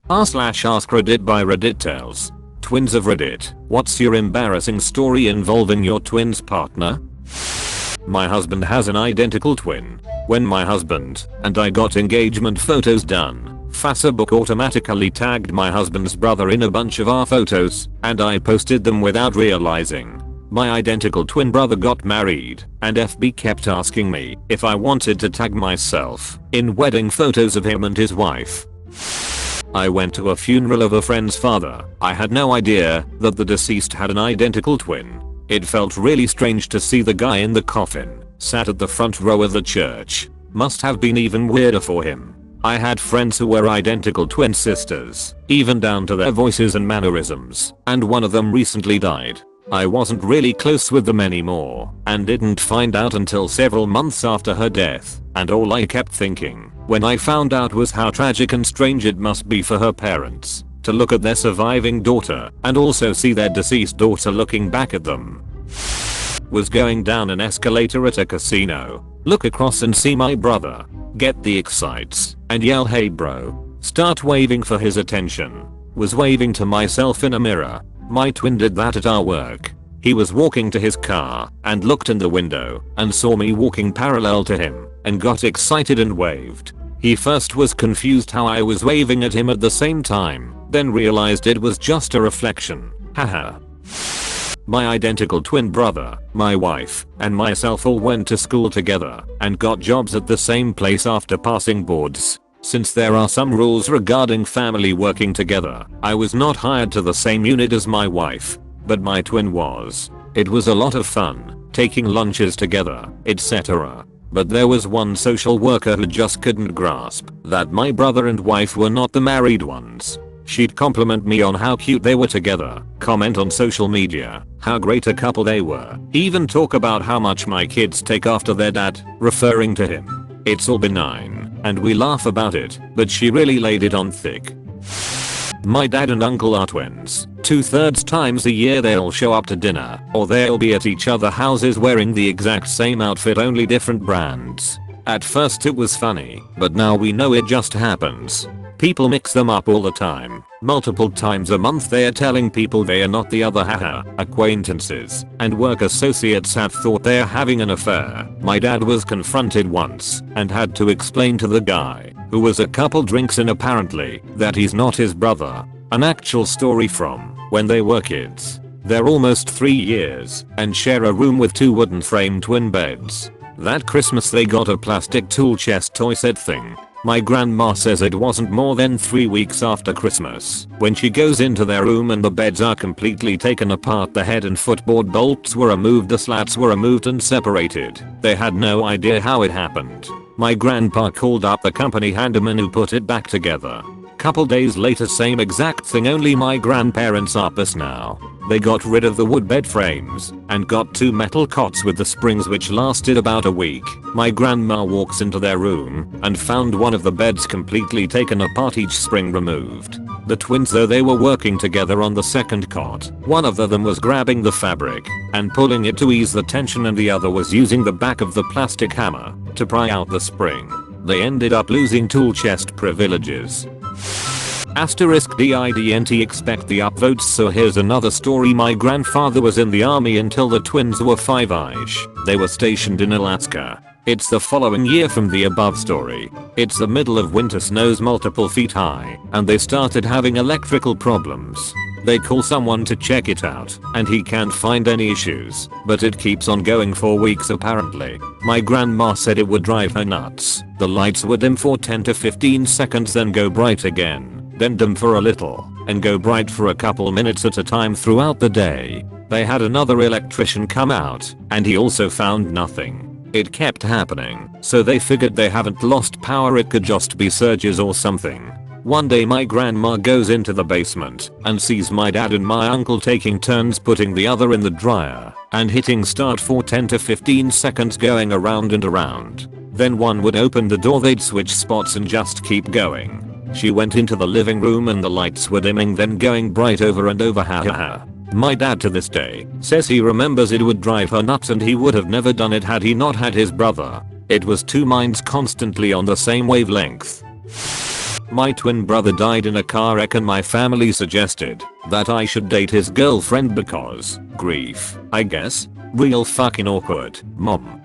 r/AskReddit by Reddit tells. Twins of Reddit, what's your embarrassing story involving your twins partner? My husband has an identical twin. When my husband and I got engagement photos done, Facebook automatically tagged my husband's brother in a bunch of our photos, and I posted them without realizing. My identical twin brother got married, and FB kept asking me if I wanted to tag myself in wedding photos of him and his wife. I went to a funeral of a friend's father. I had no idea that the deceased had an identical twin. It felt really strange to see the guy in the coffin sat at the front row of the church. Must have been even weirder for him. I had friends who were identical twin sisters, even down to their voices and mannerisms, and one of them recently died. I wasn't really close with them anymore, and didn't find out until several months after her death, and all I kept thinking when I found out was how tragic and strange it must be for her parents to look at their surviving daughter and also see their deceased daughter looking back at them. Was going down an escalator at a casino, look across and see my brother, get the excites, and yell hey bro, start waving for his attention. Was waving to myself in a mirror. My twin did that at our work. He was walking to his car and looked in the window and saw me walking parallel to him and got excited and waved. He first was confused how I was waving at him at the same time, then realized it was just a reflection. Haha. My identical twin brother, my wife, and myself all went to school together and got jobs at the same place after passing boards. Since there are some rules regarding family working together, I was not hired to the same unit as my wife, but my twin was. It was a lot of fun, taking lunches together, etc. But there was one social worker who just couldn't grasp that my brother and wife were not the married ones. She'd compliment me on how cute they were together, comment on social media how great a couple they were, even talk about how much my kids take after their dad, referring to him. It's all benign, and we laugh about it, but she really laid it on thick. My dad and uncle are twins. 2/3 times a year they'll show up to dinner, or they'll be at each other's houses wearing the exact same outfit, only different brands. At first it was funny, but now we know it just happens. People mix them up all the time. Multiple times a month they are telling people they are not the other. Haha. Acquaintances and work associates have thought they are having an affair. My dad was confronted once and had to explain to the guy, who was a couple drinks in apparently, that he's not his brother. An actual story from when they were kids. They're almost 3 years and share a room with 2 wooden frame twin beds. That Christmas they got a plastic tool chest toy set thing. My grandma says it wasn't more than 3 weeks after Christmas when she goes into their room and the beds are completely taken apart. The head and footboard bolts were removed, the slats were removed and separated. They had no idea how it happened. My grandpa called up the company handyman who put it back together. Couple days later, same exact thing, only my grandparents are pissed now. They got rid of the wood bed frames and got 2 metal cots with the springs, which lasted about a week. My grandma walks into their room and found one of the beds completely taken apart, each spring removed. The twins, though they were working together on the second cot, one of them was grabbing the fabric and pulling it to ease the tension, and the other was using the back of the plastic hammer to pry out the spring. They ended up losing tool chest privileges. *didn't expect the upvotes, so here's another story. My grandfather was in the army until the twins were 5-ish. They were stationed in Alaska. It's the following year from the above story. It's the middle of winter, snows multiple feet high, and they started having electrical problems. They call someone to check it out, and he can't find any issues, but it keeps on going for weeks apparently. My grandma said it would drive her nuts. The lights would dim for 10 to 15 seconds, then go bright again, then dim for a little, and go bright for a couple minutes at a time throughout the day. They had another electrician come out, and he also found nothing. It kept happening, so they figured they haven't lost power, it could just be surges or something. One day my grandma goes into the basement and sees my dad and my uncle taking turns putting the other in the dryer and hitting start for 10 to 15 seconds, going around and around. Then one would open the door, they'd switch spots and just keep going. She went into the living room and the lights were dimming, then going bright over and over. Haha. My dad to this day says he remembers it would drive her nuts, and he would have never done it had he not had his brother. It was 2 minds constantly on the same wavelength. My twin brother died in a car wreck and my family suggested that I should date his girlfriend because grief, I guess. Real fucking awkward, mom.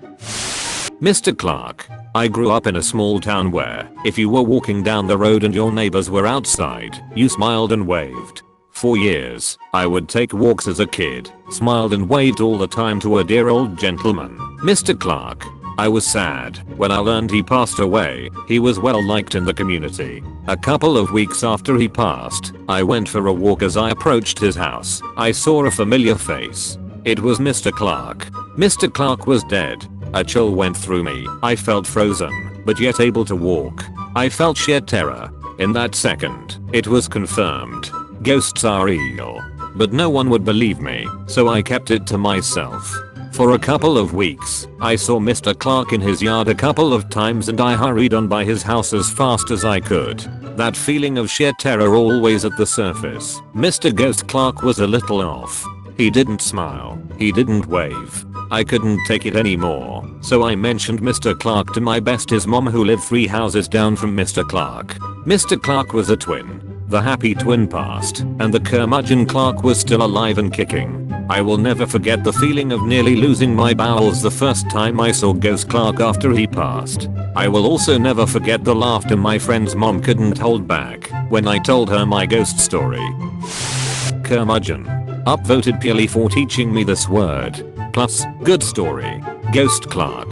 Mr. Clark. I grew up in a small town where, if you were walking down the road and your neighbors were outside, you smiled and waved. For years, I would take walks as a kid, smiled and waved all the time to a dear old gentleman, Mr. Clark. I was sad when I learned he passed away. He was well liked in the community. A couple of weeks after he passed, I went for a walk. As I approached his house, I saw a familiar face. It was Mr. Clark. Mr. Clark was dead. A chill went through me. I felt frozen, but yet able to walk. I felt sheer terror. In that second, it was confirmed. Ghosts are real. But no one would believe me, so I kept it to myself. For a couple of weeks, I saw Mr. Clark in his yard a couple of times and I hurried on by his house as fast as I could. That feeling of sheer terror always at the surface. Mr. Ghost Clark was a little off. He didn't smile. He didn't wave. I couldn't take it anymore, so I mentioned Mr. Clark to my besties mom who lived 3 houses down from Mr. Clark. Mr. Clark was a twin. The happy twin passed, and the curmudgeon Clark was still alive and kicking. I will never forget the feeling of nearly losing my bowels the first time I saw Ghost Clark after he passed. I will also never forget the laughter my friend's mom couldn't hold back when I told her my ghost story. Curmudgeon. Upvoted purely for teaching me this word. Plus, good story. Ghost Clark.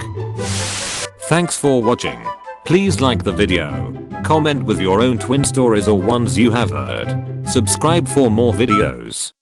Thanks for watching. Please like the video. Comment with your own twin stories or ones you have heard. Subscribe for more videos.